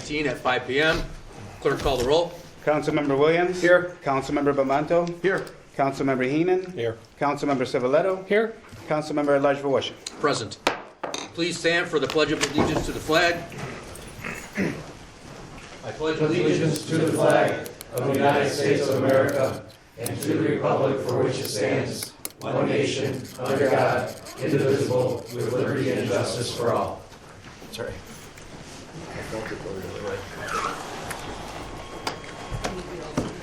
2019 at 5 p.m. Clerk, call the roll. Councilmember Williams. Here. Councilmember Bamanto. Here. Councilmember Heenan. Here. Councilmember Civiletto. Here. Councilmember Elijah. Present. Please stand for the Pledge of Allegiance to the flag. I pledge Allegiance to the flag of the United States of America and to the republic for which it stands, one nation, under God, indivisible, with liberty and justice for all. Sorry. I'm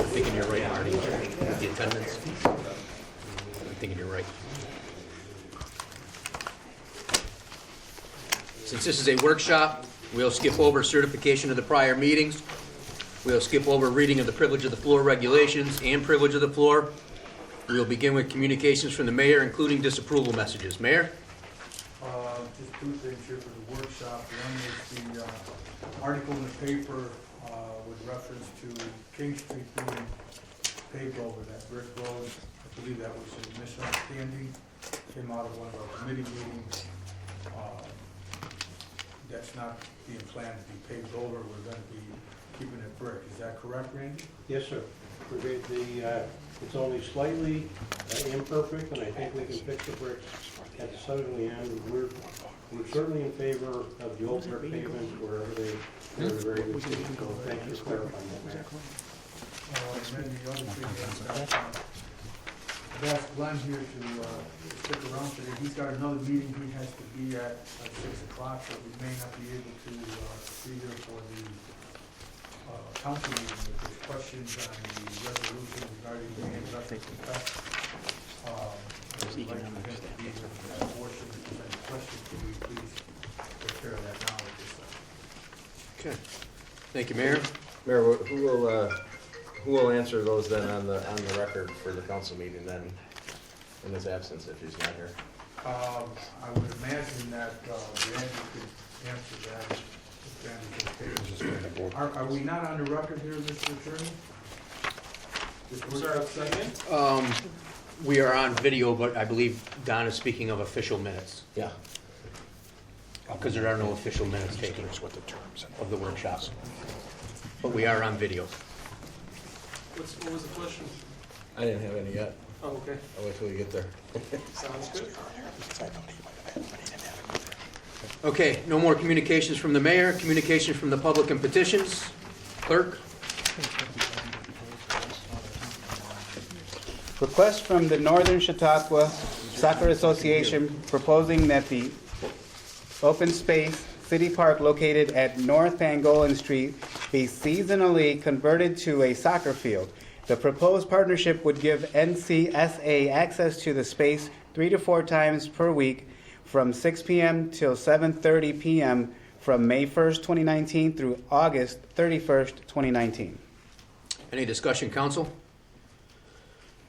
thinking you're right, Marty. The attendance. I'm thinking you're right. Since this is a workshop, we'll skip over certification of the prior meetings. We'll skip over reading of the privilege of the floor regulations and privilege of the floor. We'll begin with communications from the mayor, including disapproval messages. Mayor? Just two things here for the workshop. One is the article in the paper with reference to King Street being paved over, that brick road. I believe that was a misunderstanding, came out of one of our committee meetings. That's not being planned to be paved over, we're going to be keeping it brick. Is that correct, Randy? Yes, sir. It's only slightly imperfect, and I think we can fix the bricks at the southerly end. We're certainly in favor of the old brick pavement wherever they're very good. So thank you for clarifying that, Mayor. And then the other thing, I've asked Glenn here to stick around today. He's got another meeting he has to be at 6 o'clock, so we may not be able to be here for the council meeting. If there's questions on the resolution regarding the investment impact, I'd like him to be here for that portion. If there's any questions, can we please take care of that now at this time? Okay. Thank you, Mayor. Mayor, who will answer those then on the record for the council meeting then, in his absence if he's not here? I would imagine that Randy could answer that. If Randy's okay. Are we not on the record here, Mr. Attorney? We are on video, but I believe Don is speaking of official minutes, Yeah. because there are no official minutes taken of the workshops. But we are on video. What was the question? I didn't have any yet. Oh, okay. I'll wait till you get there. Sounds good. Okay, no more communications from the mayor, communications from the public and petitions. Clerk? Request from the Northern Chautauqua Soccer Association proposing that the open space city park located at North Pangolan Street be seasonally converted to a soccer field. The proposed partnership would give NCSA access to the space 3 to 4 times per week from 6 p.m. till 7:30 p.m. from May 1st, 2019 through August 31st, 2019. Any discussion, council?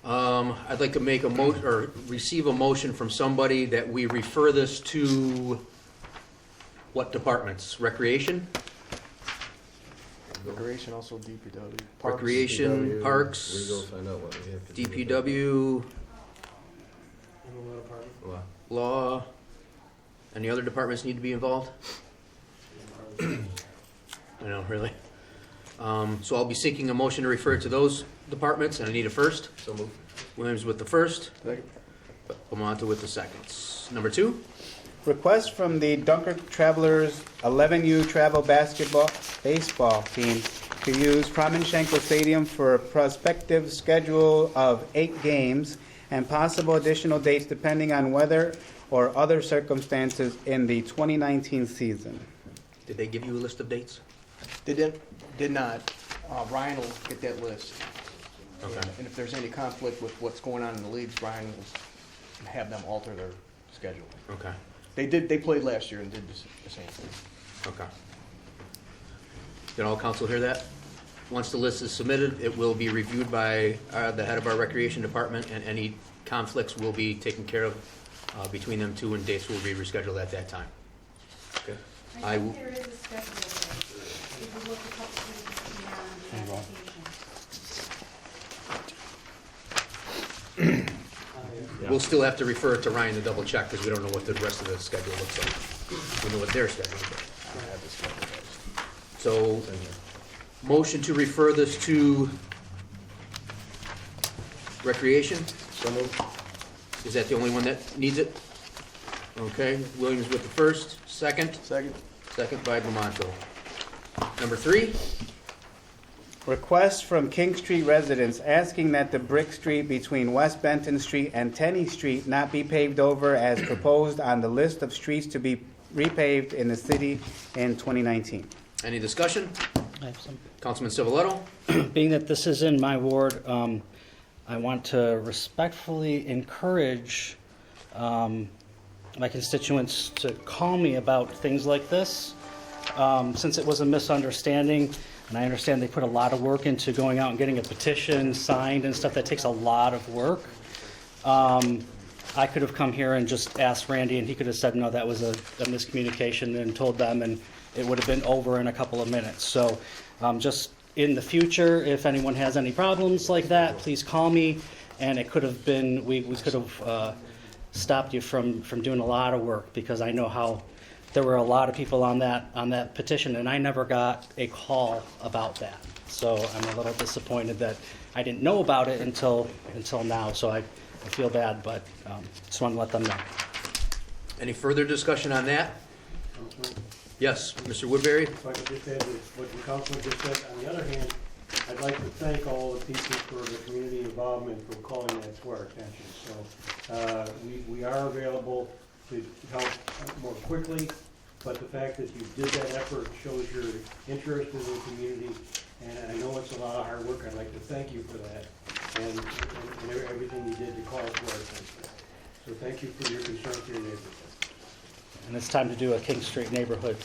I'd like to make receive a motion from somebody that we refer this to what departments? Recreation? Recreation, also DPW. Recreation, DPW, Parks, We go find out what we have to do. DPW, Inland Department. Well, Law. Any other departments need to be involved? I know, really. So I'll be seeking a motion to refer to those departments, and I need a first. So move. Williams with the first. Bamanto with the seconds. Number 2. Request from the Dunkirk Travelers 11U travel baseball team to use Promenschenko Stadium for a prospective schedule of 8 games and possible additional dates depending on weather or other circumstances in the 2019 season. Did they give you a list of dates? Did not. Ryan will get that list. Okay. And if there's any conflict with what's going on in the leagues, Ryan will have them alter their schedule. Okay. They played last year and did the same thing. Okay. Did all council hear that? Once the list is submitted, it will be reviewed by the head of our recreation department, and any conflicts will be taken care of between them two, and dates will be rescheduled at that time. Okay. I think there is a schedule there. If you look a couple pages beyond the application. We'll still have to refer it to Ryan to double check, because we don't know what the rest of the schedule looks like. We know what their schedule is. So, motion to refer this to Recreation? So moved. Is that the only one that needs it? Okay, Williams with the first, second, Second. second by Bamanto. Number 3, Request from King Street residents asking that the brick street between West Benton Street and Tenney Street not be paved over as proposed on the list of streets to be repaved in the city in 2019. any discussion? I have some. Councilman Civiletto? Being that this is in my ward, I want to respectfully encourage my constituents to call me about things like this. Since it was a misunderstanding, and I understand they put a lot of work into going out and getting a petition signed and stuff, that takes a lot of work. I could have come here and just asked Randy, and he could have said, no, that was a miscommunication, and told them, and it would have been over in a couple of minutes. So just in the future, if anyone has any problems like that, please call me. And it could have been, we could have stopped you from doing a lot of work, because I know how there were a lot of people on that petition, and I never got a call about that. So I'm a little disappointed that I didn't know about it until now. So I feel bad, but just want to let them know. Any further discussion on that? Councilman, Yes, Mr. Woodbury? if I could just add to what the councilman just said, on the other hand, I'd like to thank all the people for the community involvement for calling that to our attention. So we are available to help more quickly, but the fact that you did that effort shows your interest in the community, and I know it's a lot of hard work. I'd like to thank you for that and everything you did to call it to our attention. So thank you for your concern for your neighborhood. And it's time to do a King Street neighborhood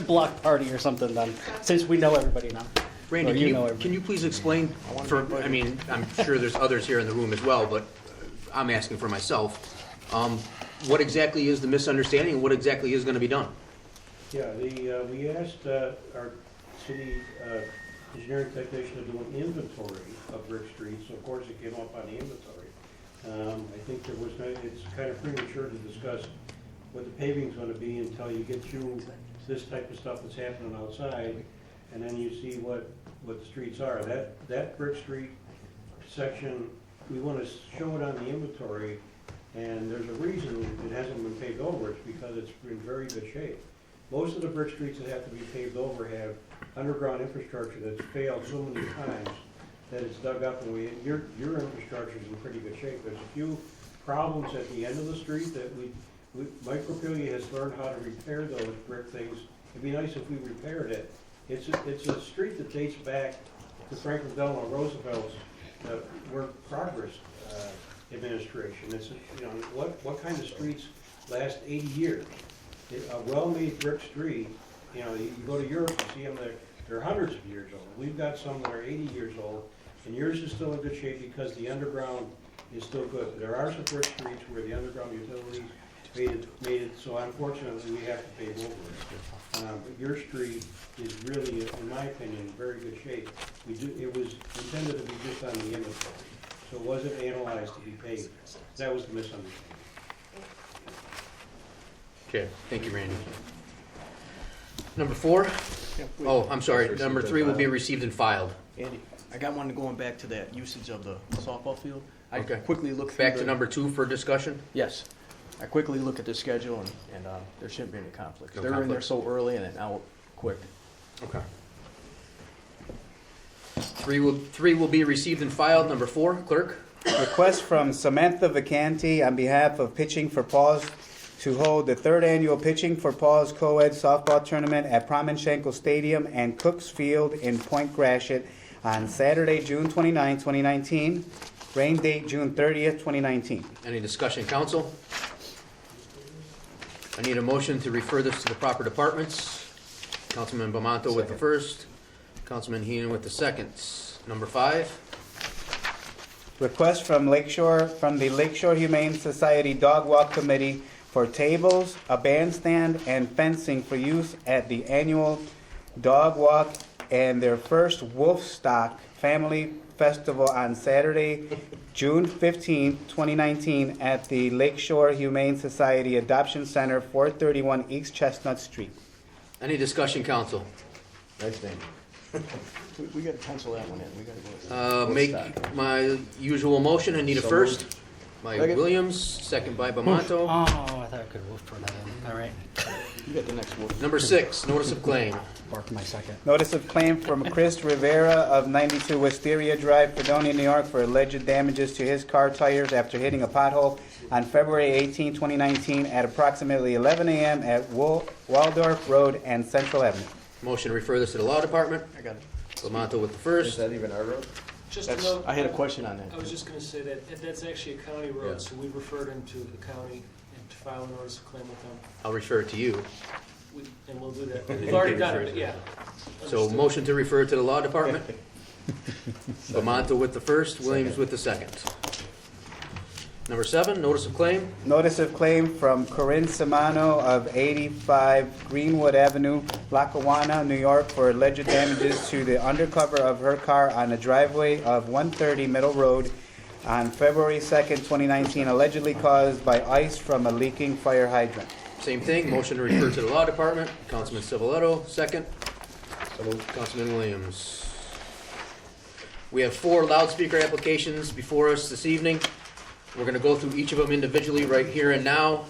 block party or something then, since we know everybody now. Randy, Or can you know you, everybody. can you please explain for, I mean, I'm sure there's others here in the room as well, but I'm asking for myself. What exactly is the misunderstanding, and what exactly is gonna be done? Yeah, we asked our city engineering technician to do an inventory of brick streets, so of course it came up on the inventory. I think it's kind of premature to discuss what the paving's gonna be until you get through this type of stuff that's happening outside, and then you see what the streets are. That brick street section, we wanna show it on the inventory, and there's a reason it hasn't been paved over. It's because it's in very good shape. Most of the brick streets that have to be paved over have underground infrastructure that's failed so many times that it's dug up, and your infrastructure is in pretty good shape. There's a few problems at the end of the street that Mike Propelia has learned how to repair those brick things. It'd be nice if we repaired it. It's a street that dates back to Franklin Delano Roosevelt's work progress administration. It's, what kind of streets last 80 years? A well-made brick street, you go to Europe, you see them, they're hundreds of years old. We've got some that are 80 years old, and yours is still in good shape because the underground is still good. There are some brick streets where the underground utilities made it so unfortunately we have to pave over it. But your street is really, in my opinion, in very good shape. It was intended to be just on the inventory, so it wasn't analyzed to be paved. That was the misunderstanding. Okay, thank you, Randy. Number 4? Oh, I'm sorry, number 3 will be received and filed. Andy, I got one going back to that usage of the softball field. I Okay. quickly looked through Back to number 2 for discussion? Yes. I quickly look at the schedule, and there shouldn't be any conflicts. No They're in there conflicts. so early and then out quick. Okay. 3 will be received and filed. Number 4, clerk? Request from Samantha Vacanti on behalf of Pitching for Paws to hold the 3rd annual Pitching for Paws co-ed softball tournament at Promenschenkel Stadium and Cooks Field in Point Gratiot on Saturday, June 29, 2019. Rain date, June 30th, 2019. Any discussion, council? I need a motion to refer this to the proper departments. Councilman Bamanto with the first, Councilman Heenan with the second. Number 5, Request from the Lakeshore Humane Society Dog Walk Committee for tables, a bandstand, and fencing for use at the annual dog walk and their first Wolfstock Family Festival on Saturday, June 15, 2019 at the Lakeshore Humane Society Adoption Center, 431 East Chestnut Street. Any discussion, council? Nice name. We gotta pencil that one in, we gotta go. Make my usual motion. I need a So first. By Second. Williams, second by Bamanto. Oh, I thought I could have for that one. All right. You got the next one. Number 6, notice of claim. Bark my second. Notice of claim from Chris Rivera of 92 Wisteria Drive, Fredonia, New York, for alleged damages to his car tires after hitting a pothole on February 18, 2019, at approximately 11 a.m. at Waldorf Road and Central Avenue. Motion to refer this to the law department. I got it. Bamanto with the Is first. that even our road? Just That's, another. I had a question on that. I was just gonna say that that's actually a county Yeah. road, so we referred him to the county and to file a notice of claim with them. I'll refer it to you. And we'll do that. And We've you already can done refer it, it. yeah. So Understood. motion to refer to the law department. Bamanto with the first, Williams with the second. Number 7, notice of claim. Notice of claim from Corinne Simano of 85 Greenwood Avenue, Lackawanna, New York, for alleged damages to the undercover of her car on the driveway of 130 Middle Road on February 2nd, 2019, allegedly caused by ice from a leaking fire hydrant. Same thing, motion to refer to the law department. Councilman Civiletto, second. So moved. Councilman Williams. We have 4 loudspeaker applications before us this evening. We're going to go through each of them individually right here and now.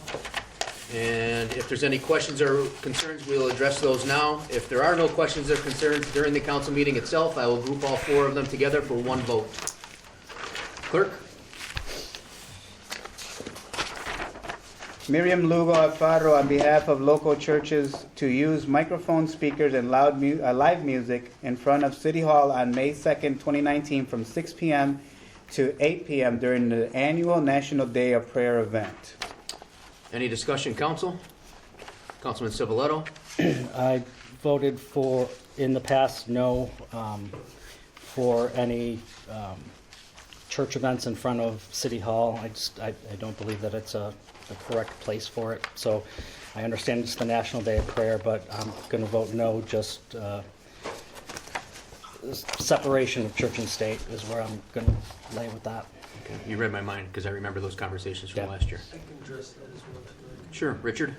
And if there's any questions or concerns, we'll address those now. If there are no questions or concerns during the council meeting itself, I will group all 4 of them together for one vote. Clerk? Miriam Lugo Alfaro, on behalf of local churches, to use microphone speakers and live music in front of City Hall on May 2nd, 2019, from 6 p.m. to 8 p.m. during the annual National Day of Prayer event. Any discussion, council? Councilman Civiletto? I voted for, in the past, no, for any church events in front of City Hall. I don't believe that it's a correct place for it. So I understand it's the National Day of Prayer, but I'm going to vote no, just separation of church and state is where I'm going to lay with that. Okay. You read my mind because I remember those conversations from Yeah. last year. I can address that as well. too. Sure, Richard?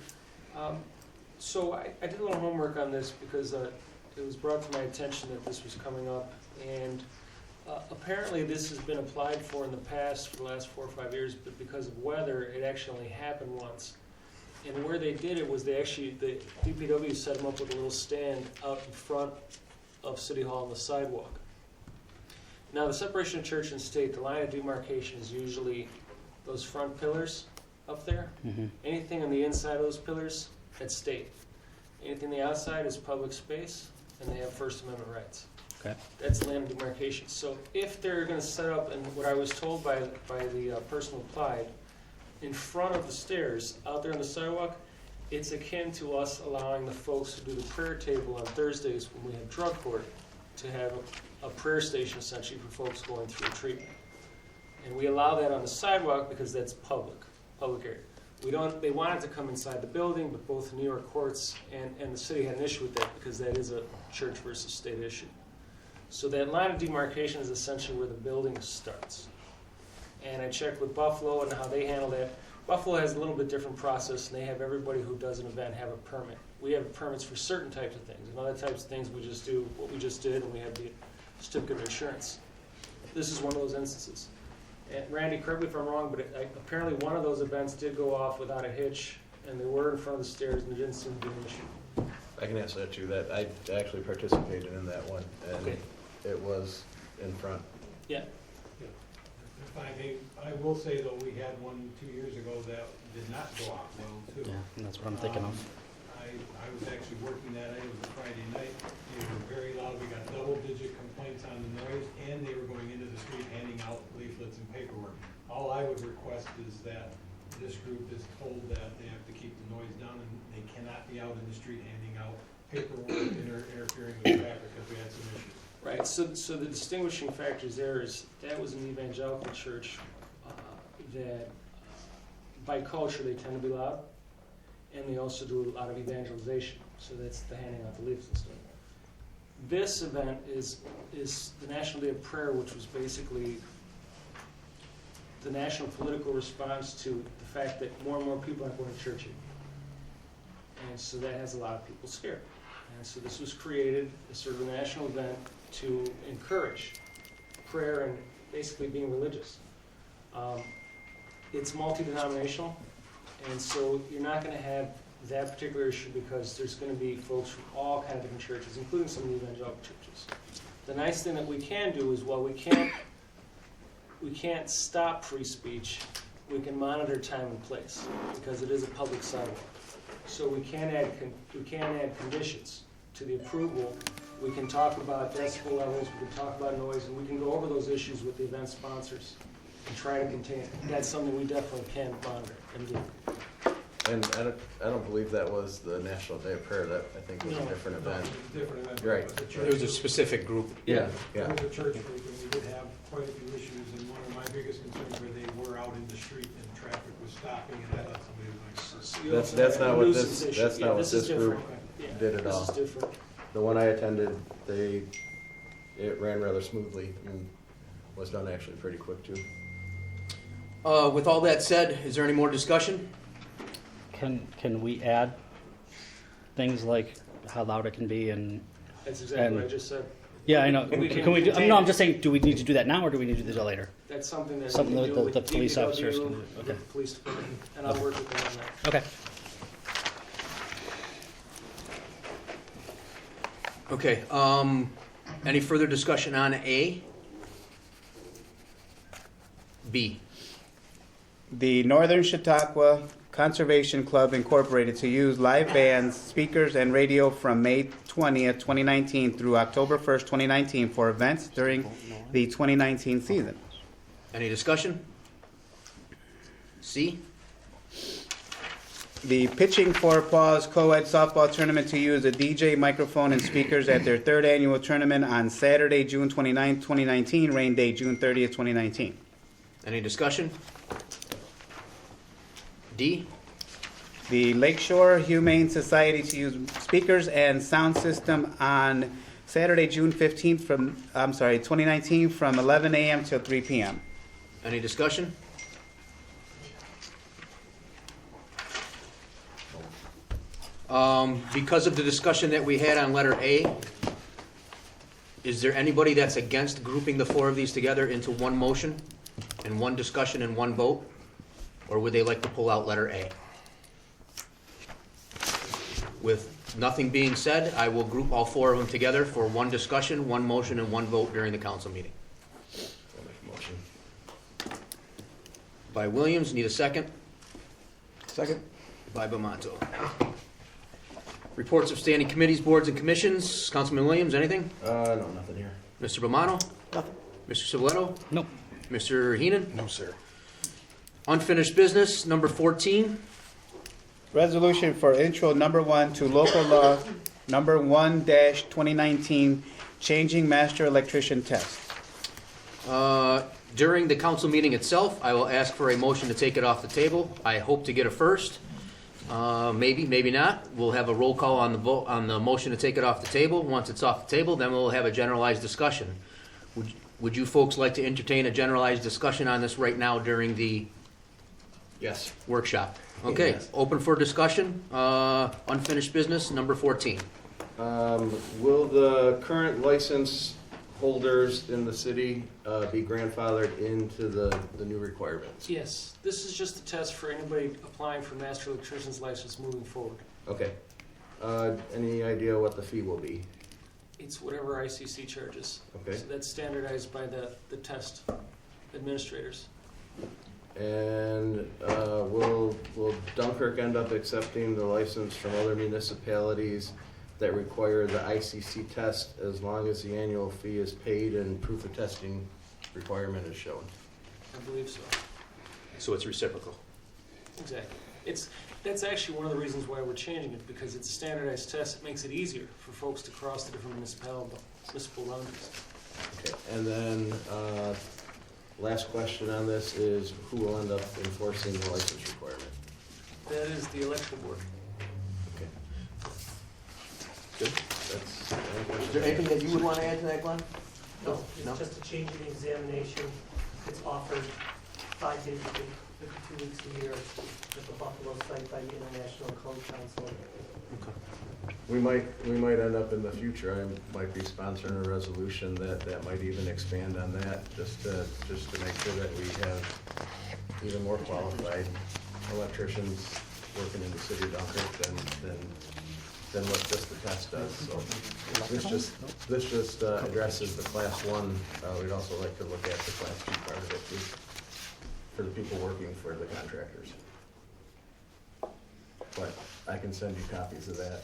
So I did a little homework on this because it was brought to my attention that this was coming up. And apparently this has been applied for in the past for the last 4 or 5 years, but because of weather, it actually only happened once. And where they did it was the DPW set them up with a little stand out in front of City Hall on the sidewalk. Now, the separation of church and state, the line of demarcation is usually those front pillars up there. Mhm. Anything on the inside of those pillars, that's state. Anything on the outside is public space, and they have First Amendment rights. Okay. That's the land of demarcation. So if they're gonna set up, and what I was told by the person who applied, in front of the stairs, out there on the sidewalk, it's akin to us allowing the folks who do the prayer table on Thursdays when we have drug court to have a prayer station essentially for folks going through treatment. And we allow that on the sidewalk because that's public area. They wanted to come inside the building, but both the New York courts and the city had an issue with that because that is a church versus state issue. So that line of demarcation is essentially where the building starts. And I checked with Buffalo and how they handle that. Buffalo has a little bit different process, and they have everybody who does an event have a permit. We have permits for certain types of things, and other types of things we just do what we just did, and we have the certificate of insurance. This is one of those instances. And Randy, correct me if I'm wrong, but apparently one of those events did go off without a hitch, and they were in front of the stairs, and there didn't seem to be an issue. I can answer that too. That I actually participated in that one, and Okay. it was in front. Yeah. If I may, I will say though, we had one 2 years ago that did not go off well too. Yeah, and that's what I'm thinking of. I was actually working that night, it was a Friday night, they were very loud, we got double-digit complaints on the noise, and they were going into the street handing out leaflets and paperwork. All I would request is that this group is told that they have to keep the noise down, and they cannot be out in the street handing out paperwork, interfering with traffic, because we had some issues. Right, so the distinguishing factors there is that was an evangelical church that by culture they tend to be loud, and they also do a lot of evangelization, so that's the handing out the leaflets and stuff. This event is the National Day of Prayer, which was basically the national political response to the fact that more and more people aren't going to church anymore. And so that has a lot of people scared. And so this was created as sort of a national event to encourage prayer and basically being religious. It's multi-denominational, and so you're not going to have that particular issue because there's going to be folks from all kinds of different churches, including some of the evangelical churches. The nice thing that we can do is, while we can't stop free speech, we can monitor time and place because it is a public sidewalk. So we can add conditions to the approval. We can talk about decibel levels, we can talk about noise, and we can go over those issues with the event sponsors and try to contain it. That's something we definitely can monitor and do. And I don't believe that was the National Day of Prayer. That, I think, was a different event. Different event. Right. There was a specific group. Yeah, It yeah. was a church week, and we did have quite a few issues, and one of my biggest concerns were they were out in the street and traffic was stopping, and I thought somebody was So you That's- also that's have a not what nuisance this- issue. that's not what is this group different. Yeah, did at all. This is different. The one I attended, it ran rather smoothly and was done actually pretty quick too. With all that said, is there any more discussion? Can we add things like how loud it can be and, That's exactly And- what I just said. yeah, I know. We Can we do, contain no, I'm it. just saying, do we need to do that now or do we need to do that later? That's something that Something we that can the- do with the police DPW, officers can do. with Okay. the police department, and I'll work with them on that. Okay. Okay, any further discussion on A? B. The Northern Chautauqua Conservation Club Incorporated to use live bands, speakers, and radio from May 20th, 2019 through October 1st, 2019 for events during the 2019 season. Any discussion? C. The Pitching for Paws Co-ed Softball Tournament to use a DJ microphone and speakers at their third annual tournament on Saturday, June 29th, 2019, rain day, June 30th, 2019. Any discussion? D. The Lakeshore Humane Society to use speakers and sound system on Saturday, June 15th 2019 from 11 a.m. till 3 p.m. Any discussion? Because of the discussion that we had on letter A, is there anybody that's against grouping the four of these together into one motion and one discussion and one vote? Or would they like to pull out letter A? With nothing being said, I will group all four of them together for one discussion, one motion, and one vote during the council meeting. I'll make a motion. By Williams, need a second? Second. By Bamanto. Reports of standing committees, boards, and commissions. Councilman Williams, anything? No, nothing here. Mr. Bomano? Nothing. Mr. Civiletto? Nope. Mr. Heenan? No, sir. Unfinished business, number 14. Resolution for intro number 1 to local law number 1-2019, changing master electrician test. During the council meeting itself, I will ask for a motion to take it off the table. I hope to get a first. Maybe, maybe not. We'll have a roll call on the vote, on the motion to take it off the table. Once it's off the table, then we'll have a generalized discussion. Would you folks like to entertain a generalized discussion on this right now during the Yes. workshop? Okay, Yes. open for discussion. Unfinished business, number 14. Will the current license holders in the city be grandfathered into the new requirements? Yes, this is just a test for anybody applying for master electrician's license moving forward. Okay. Any idea what the fee will be? It's whatever ICC charges. Okay. So that's standardized by the test administrators. And will Dunkirk end up accepting the license from other municipalities that require the ICC test as long as the annual fee is paid and proof of testing requirement is shown? I believe so. So it's reciprocal. Exactly. That's actually one of the reasons why we're changing it, because it's a standardized test. It makes it easier for folks to cross the different municipal boundaries. Okay. And then last question on this is who will end up enforcing the license requirement? That is the electrical board. Okay. Good. That's Is there anything that you would want to add to that, Glenn? No, No? it's just a change in examination. It's offered 5 days a week, 52 weeks a year at the Buffalo site by the International Code Council. Okay. We might end up in the future, I might be sponsoring a resolution that might even expand on that, just to make sure that we have even more qualified electricians working in the city of Dunkirk than what just the test does, so. This just addresses the class one, we'd also like to look at the class two part of it too, for the people working for the contractors. But I can send you copies of that.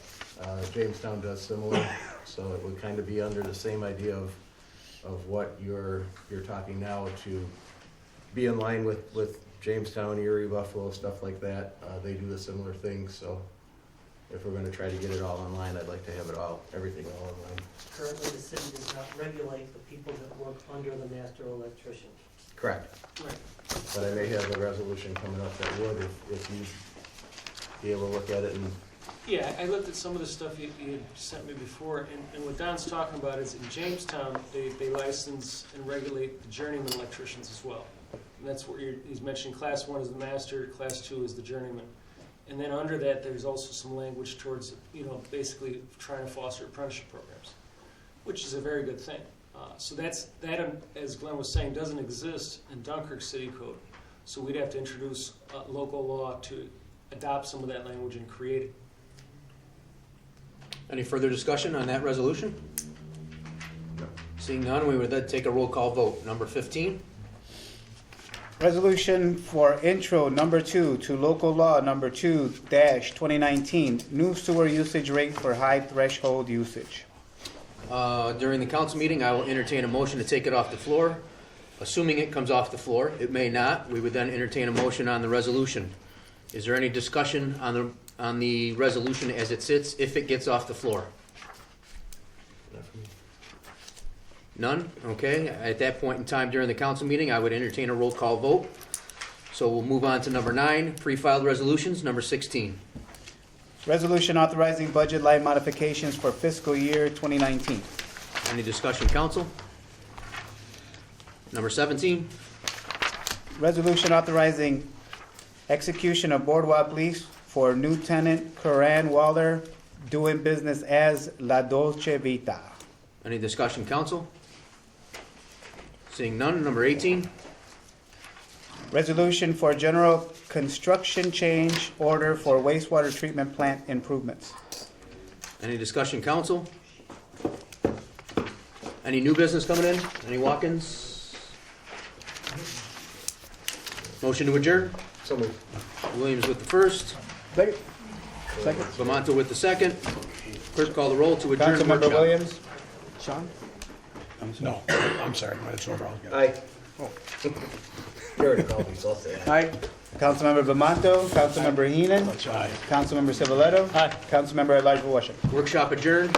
Jamestown does similar, so it would kind of be under the same idea of what you're talking now, to be in line with Jamestown, Erie, Buffalo, stuff like that. They do the similar things, so if we're gonna try to get it all online, I'd like to have everything all online. Currently, the city does not regulate the people that work under the master electrician. Correct. Right. But I may have a resolution coming up that would, if you'd be able to look at it and. Yeah, I looked at some of the stuff you had sent me before, and what Don's talking about is in Jamestown, they license and regulate the journeyman electricians as well. And that's what he's mentioning, class one is the master, class two is the journeyman. And then under that, there's also some language towards, basically trying to foster apprenticeship programs, which is a very good thing. So that, as Glenn was saying, doesn't exist in Dunkirk City Code. So we'd have to introduce local law to adopt some of that language and create it. Any further discussion on that resolution? No. Seeing none, we would then take a roll call vote. Number 15? Resolution for intro number 2 to local law number 2-2019, new sewer usage rate for high threshold usage. During the council meeting, I will entertain a motion to take it off the floor. Assuming it comes off the floor, it may not. We would then entertain a motion on the resolution. Is there any discussion on the resolution as it sits if it gets off the floor? Not for me. None? Okay. At that point in time during the council meeting, I would entertain a roll call vote. So we'll move on to number 9, pre-filed resolutions, number 16. Resolution authorizing budget line modifications for fiscal year 2019. Any discussion, council? Number 17. Resolution authorizing execution of boardwalk lease for new tenant Coran Waller doing business as La Dolce Vita. Any discussion, council? Seeing none, number 18. Resolution for general construction change order for wastewater treatment plant improvements. Any discussion, council? Any new business coming in? Any walk-ins? Motion to adjourn? So moved. Williams with the first. Second. Bamanto with the second. Clerk call the roll to adjourn the Councilmember workshop. Williams? Sean? No, I'm sorry, it's over. Aye. You already called me, so I'll say aye. Aye. Councilmember Bamanto, Councilmember Heenan, Aye. Councilmember Civiletto. Aye. Councilmember at-large Washington. Workshop adjourned.